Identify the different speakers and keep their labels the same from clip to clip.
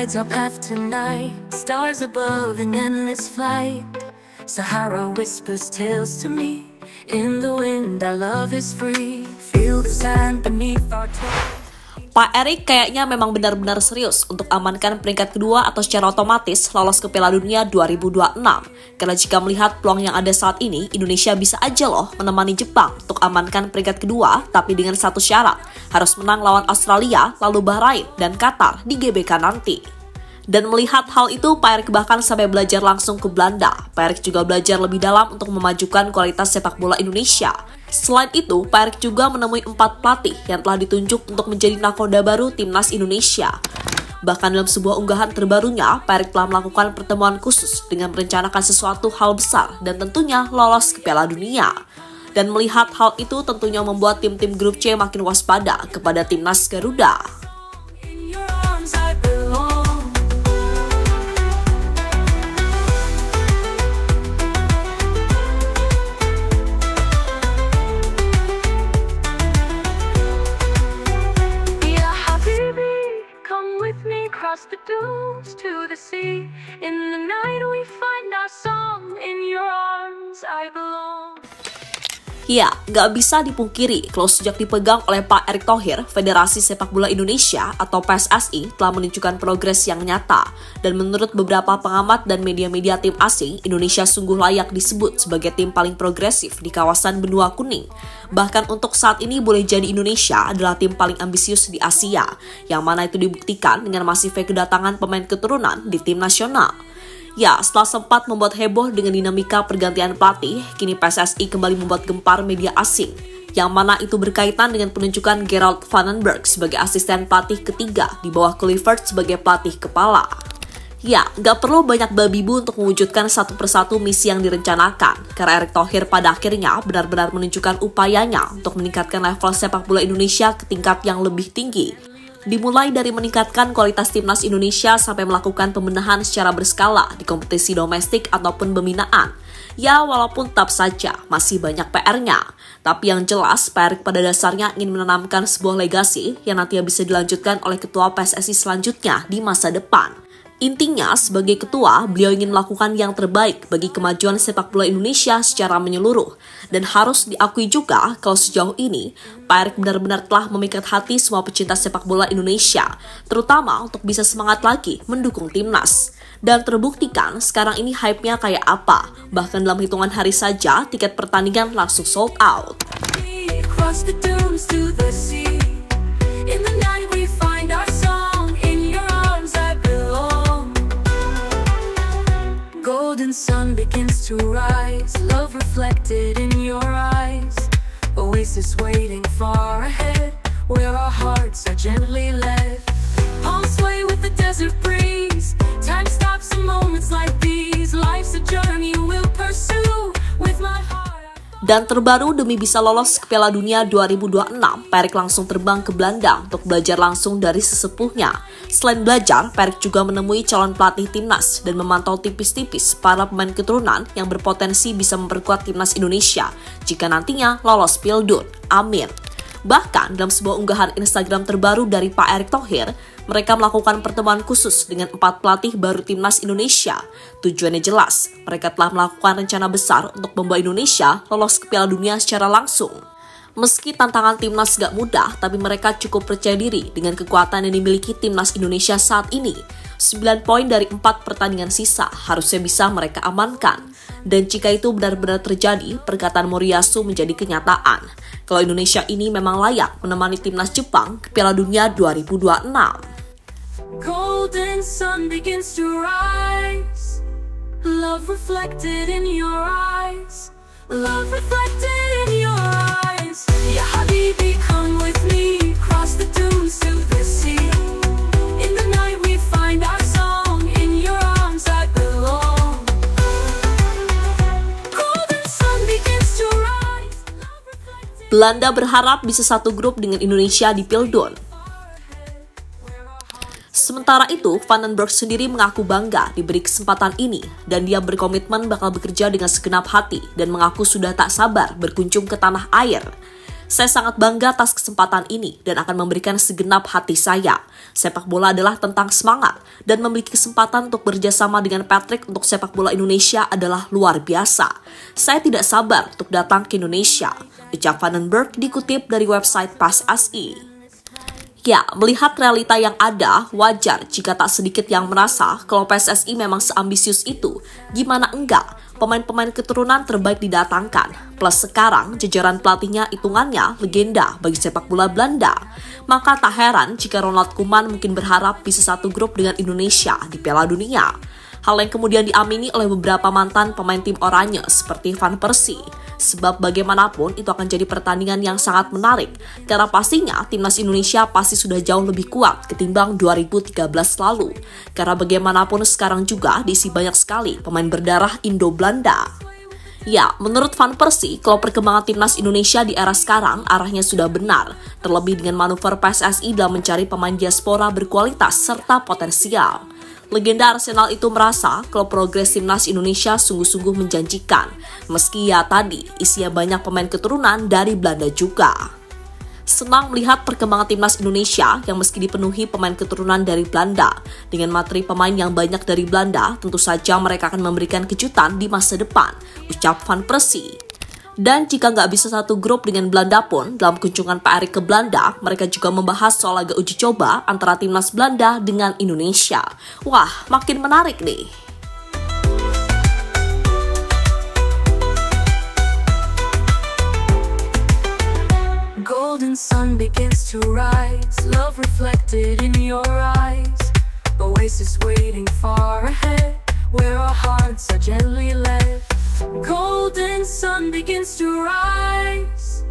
Speaker 1: guides our path tonight. Stars above in endless flight. Sahara whispers tales to me. In the wind our love is free. Feel the sand beneath our toes.
Speaker 2: Pak Erik kayaknya memang benar-benar serius untuk amankan peringkat kedua atau secara otomatis lolos ke Piala Dunia 2026. Karena jika melihat peluang yang ada saat ini, Indonesia bisa aja loh menemani Jepang untuk amankan peringkat kedua, tapi dengan satu syarat, harus menang lawan Australia, lalu Bahrain, dan Qatar di GBK nanti. Dan melihat hal itu, Pak Erik bahkan sampai belajar langsung ke Belanda. Pak Erik juga belajar lebih dalam untuk memajukan kualitas sepak bola Indonesia. Selain itu, Pak Erik juga menemui 4 pelatih yang telah ditunjuk untuk menjadi nakoda baru Timnas Indonesia. Bahkan dalam sebuah unggahan terbarunya, Pak Erik telah melakukan pertemuan khusus dengan merencanakan sesuatu hal besar dan tentunya lolos ke Piala Dunia. Dan melihat hal itu tentunya membuat tim-tim grup C makin waspada kepada Timnas Garuda.
Speaker 1: Across the dunes to the sea. In the night we find our song. In your arms I belong.
Speaker 2: Ya, nggak bisa dipungkiri kalau sejak dipegang oleh Pak Erick Thohir, Federasi Sepak Bola Indonesia atau PSSI telah menunjukkan progres yang nyata. Dan menurut beberapa pengamat dan media-media tim asing, Indonesia sungguh layak disebut sebagai tim paling progresif di kawasan benua kuning. Bahkan untuk saat ini boleh jadi Indonesia adalah tim paling ambisius di Asia, yang mana itu dibuktikan dengan masifnya kedatangan pemain keturunan di tim nasional. Ya, setelah sempat membuat heboh dengan dinamika pergantian pelatih, kini PSSI kembali membuat gempar media asing, yang mana itu berkaitan dengan penunjukan Gerald Vandenberg sebagai asisten pelatih ketiga di bawah Kluivert sebagai pelatih kepala. Ya, gak perlu banyak babi bu untuk mewujudkan satu persatu misi yang direncanakan, karena Erick Thohir pada akhirnya benar-benar menunjukkan upayanya untuk meningkatkan level sepak bola Indonesia ke tingkat yang lebih tinggi. Dimulai dari meningkatkan kualitas timnas Indonesia sampai melakukan pembenahan secara berskala di kompetisi domestik ataupun pembinaan. Ya, walaupun tetap saja masih banyak PR-nya. Tapi yang jelas, Pak Erik pada dasarnya ingin menanamkan sebuah legasi yang nantinya bisa dilanjutkan oleh ketua PSSI selanjutnya di masa depan. Intinya, sebagai ketua, beliau ingin melakukan yang terbaik bagi kemajuan sepak bola Indonesia secara menyeluruh. Dan harus diakui juga kalau sejauh ini, Pak Erik benar-benar telah memikat hati semua pecinta sepak bola Indonesia, terutama untuk bisa semangat lagi mendukung timnas. Dan terbuktikan sekarang ini hype-nya kayak apa, bahkan dalam hitungan hari saja tiket pertandingan langsung sold out.
Speaker 1: Golden sun begins to rise, love reflected in your eyes. Oasis waiting far ahead, where our hearts are gently led. Palms sway with the desert breeze. Time stops in moments like these. Life's a journey we'll pursue with my heart.
Speaker 2: Dan terbaru demi bisa lolos ke Piala Dunia 2026, Pak Erik langsung terbang ke Belanda untuk belajar langsung dari sesepuhnya. Selain belajar, Pak Erik juga menemui calon pelatih timnas dan memantau tipis-tipis para pemain keturunan yang berpotensi bisa memperkuat timnas Indonesia jika nantinya lolos Pildun. Amin. Bahkan dalam sebuah unggahan Instagram terbaru dari Pak Erick Thohir, mereka melakukan pertemuan khusus dengan 4 pelatih baru timnas Indonesia. Tujuannya jelas, mereka telah melakukan rencana besar untuk membawa Indonesia lolos ke Piala Dunia secara langsung. Meski tantangan timnas gak mudah, tapi mereka cukup percaya diri dengan kekuatan yang dimiliki timnas Indonesia saat ini. 9 poin dari 4 pertandingan sisa harusnya bisa mereka amankan. Dan jika itu benar-benar terjadi, perkataan Moriyasu menjadi kenyataan. Kalau Indonesia ini memang layak menemani timnas Jepang ke Piala Dunia 2026.
Speaker 1: Golden sun begins to rise. Love reflected in your eyes. Love reflected in your eyes. Ya Habibi, come with me. Cross the dunes to the sea. In the night we find our song. In your arms I belong. Golden sun begins to rise.
Speaker 2: Belanda berharap bisa satu grup dengan Indonesia di Pildun. Sementara itu, Vandenberg sendiri mengaku bangga diberi kesempatan ini dan dia berkomitmen bakal bekerja dengan segenap hati dan mengaku sudah tak sabar berkunjung ke tanah air. Saya sangat bangga atas kesempatan ini dan akan memberikan segenap hati saya. Sepak bola adalah tentang semangat dan memiliki kesempatan untuk bekerjasama dengan Patrick untuk sepak bola Indonesia adalah luar biasa. Saya tidak sabar untuk datang ke Indonesia, ucap Vandenberg dikutip dari website PSSI. Ya, melihat realita yang ada, wajar jika tak sedikit yang merasa kalau PSSI memang seambisius itu. Gimana enggak, pemain-pemain keturunan terbaik didatangkan. Plus sekarang, jajaran pelatihnya hitungannya legenda bagi sepak bola Belanda. Maka tak heran jika Ronald Koeman mungkin berharap bisa satu grup dengan Indonesia di Piala Dunia. Hal yang kemudian diamini oleh beberapa mantan pemain tim Oranje seperti Van Persie. Sebab bagaimanapun itu akan jadi pertandingan yang sangat menarik. Karena pastinya timnas Indonesia pasti sudah jauh lebih kuat ketimbang 2013 lalu. Karena bagaimanapun sekarang juga diisi banyak sekali pemain berdarah Indo-Belanda. Ya, menurut Van Persie, kalau perkembangan timnas Indonesia di era sekarang arahnya sudah benar. Terlebih dengan manuver PSSI dalam mencari pemain diaspora berkualitas serta potensial. Legenda Arsenal itu merasa kalau progres timnas Indonesia sungguh-sungguh menjanjikan. Meski ya tadi, isinya banyak pemain keturunan dari Belanda juga. Senang melihat perkembangan timnas Indonesia yang meski dipenuhi pemain keturunan dari Belanda. Dengan materi pemain yang banyak dari Belanda, tentu saja mereka akan memberikan kejutan di masa depan, ucap Van Persie. Dan jika nggak bisa satu grup dengan Belanda pun, dalam kunjungan Pak Erik ke Belanda, mereka juga membahas soal laga uji coba antara timnas Belanda dengan Indonesia. Wah, makin menarik nih.
Speaker 1: Golden sun begins to rise, love reflected in your eyes. Oasis waiting far ahead, where our hearts are gently led. Golden sun begins to rise,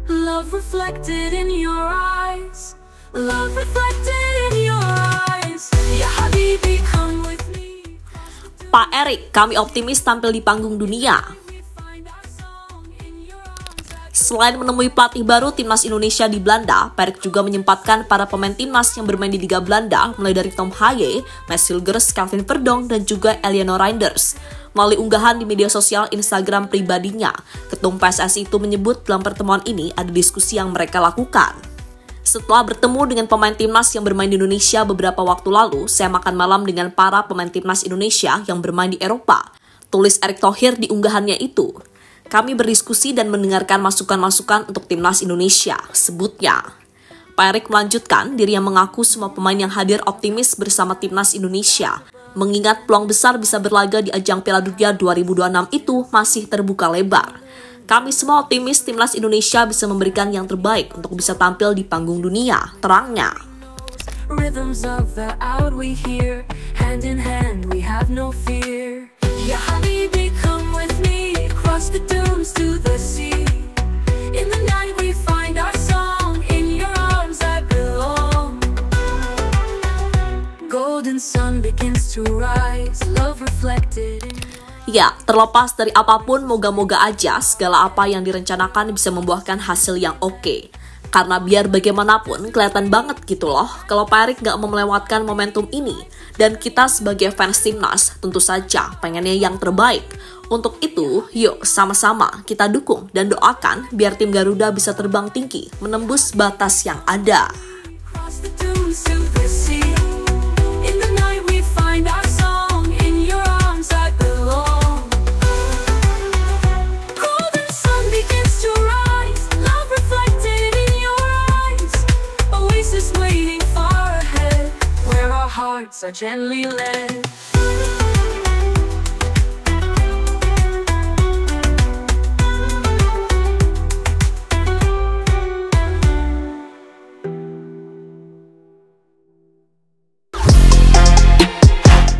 Speaker 1: love reflected in your eyes, love reflected in your eyes. Ya Habibi, come with me.
Speaker 2: Pak Erik, kami optimis tampil di panggung dunia. Selain menemui pelatih baru timnas Indonesia di Belanda, Pak Erik juga menyempatkan para pemain timnas yang bermain di Liga Belanda, mulai dari Tom Haye, Mats Hilgers, Calvin Verdonk, dan juga Eleanor Reinders. Melalui unggahan di media sosial Instagram pribadinya, Ketum PSSI itu menyebut dalam pertemuan ini ada diskusi yang mereka lakukan. Setelah bertemu dengan pemain timnas yang bermain di Indonesia beberapa waktu lalu, saya makan malam dengan para pemain timnas Indonesia yang bermain di Eropa, tulis Erick Thohir di unggahannya itu. Kami berdiskusi dan mendengarkan masukan-masukan untuk timnas Indonesia, sebutnya. Pak Erik melanjutkan, dirinya mengaku semua pemain yang hadir optimis bersama timnas Indonesia. Mengingat peluang besar bisa berlaga di ajang Piala Dunia 2026 itu masih terbuka lebar. Kami semua optimis timnas Indonesia bisa memberikan yang terbaik untuk bisa tampil di panggung dunia, terangnya.
Speaker 1: Rhythms of the out we hear, hand in hand we have no fear. Ya Habibi, come with me, across the dunes to the sea. In the night we find our song, in your arms I belong. Golden sun begins to rise, love reflected in...
Speaker 2: Ya, terlepas dari apapun, moga-moga aja segala apa yang direncanakan bisa membuahkan hasil yang oke. Karena biar bagaimanapun, kelihatan banget gitu loh kalau Pak Erik gak mau melewatkan momentum ini. Dan kita sebagai fans timnas tentu saja pengennya yang terbaik. Untuk itu, yuk sama-sama kita dukung dan doakan biar tim Garuda bisa terbang tinggi, menembus batas yang ada.
Speaker 1: Hearts are gently led.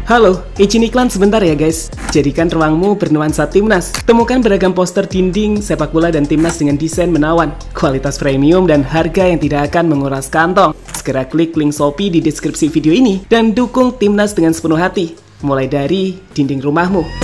Speaker 3: Halo, izin iklan sebentar ya guys. Jadikan ruangmu bernuansa timnas. Temukan beragam poster dinding, sepak bola dan timnas dengan desain menawan, kualitas premium dan harga yang tidak akan menguras kantong. Segera klik link Shopee di deskripsi video ini dan dukung timnas dengan sepenuh hati. Mulai dari dinding rumahmu.